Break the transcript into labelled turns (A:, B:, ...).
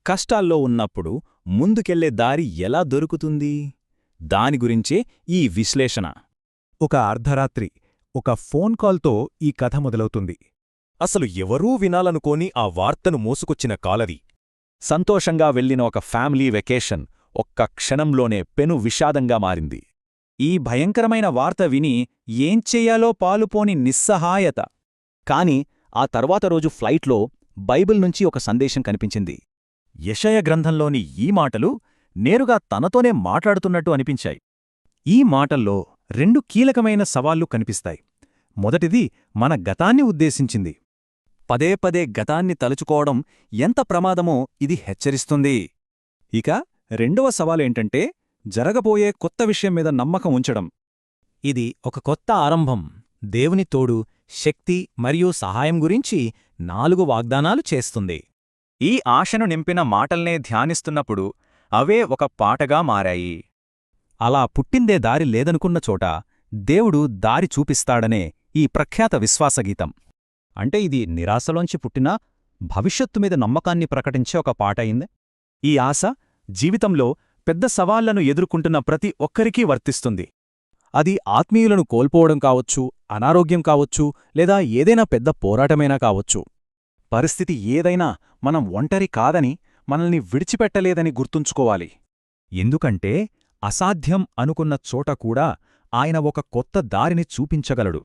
A: కష్టాల్లో ఉన్నప్పుడు ముందుకెళ్లే దారి ఎలా దొరుకుతుంది? దాని గురించే ఈ విశ్లేషణ.
B: ఒక అర్ధరాత్రి ఒక ఫోన్ కాల్తో ఈ కథ మొదలవుతుంది.
C: అసలు ఎవరూ వినాలనుకోని ఆ వార్తను మోసుకొచ్చిన కాలది.
A: సంతోషంగా వెళ్లిన ఒక ఫ్యామిలీ వెకేషన్ ఒక్క క్షణంలోనే పెను విషాదంగా మారింది.
D: ఈ భయంకరమైన వార్త విని ఏం చెయ్యాలో పాలుపోని నిస్సహాయత. కాని ఆ తర్వాత రోజు ఫ్లైట్లో బైబిల్ నుంచి ఒక సందేశం కనిపించింది. యెషయా గ్రంథంలోని ఈ మాటలు నేరుగా తనతోనే మాట్లాడుతున్నట్టు అనిపించాయి. ఈ మాటల్లో రెండు కీలకమైన సవాళ్లు కనిపిస్తాయి. మొదటిది మన గతాన్ని ఉద్దేశించింది. పదే పదే గతాన్ని తలుచుకోవడం ఎంత ప్రమాదమో ఇది హెచ్చరిస్తుంది. ఇక రెండవ సవాలేంటంటే జరగబోయే కొత్త విషయం మీద నమ్మకం ఉంచడం. ఇది ఒక కొత్త ఆరంభం, దేవుని తోడు, శక్తి మరియు సహాయం గురించి 4 వాగ్దానాలు చేస్తుంది. ఈ ఆశను నింపిన మాటల్నే ధ్యానిస్తున్నప్పుడు అవే ఒక పాటగా మారాయి. అలా పుట్టిందే దారి లేదనుకున్న చోట దేవుడు దారి చూపిస్తాడనే ఈ ప్రఖ్యాత విశ్వాసగీతం. అంటే ఇది నిరాశలోంచి పుట్టినా భవిష్యత్తు మీద నమ్మకాన్ని ప్రకటించే ఒక పాట అయింది. ఈ ఆశ జీవితంలో పెద్ద సవాళ్లను ఎదుర్కొంటున్న ప్రతి ఒక్కరికీ వర్తిస్తుంది. అది ఆత్మీయులను కోల్పోవడం కావచ్చు, అనారోగ్యం కావచ్చు, లేదా ఏదైనా పెద్ద పోరాటమైనా కావచ్చు. పరిస్థితి ఏదైనా మనం ఒంటరి కాదని, మనల్ని విడిచిపెట్టలేదని గుర్తుంచుకోవాలి. ఎందుకంటే అసాధ్యం అనుకున్న చోట కూడా ఆయన ఒక కొత్త దారిని చూపించగలడు.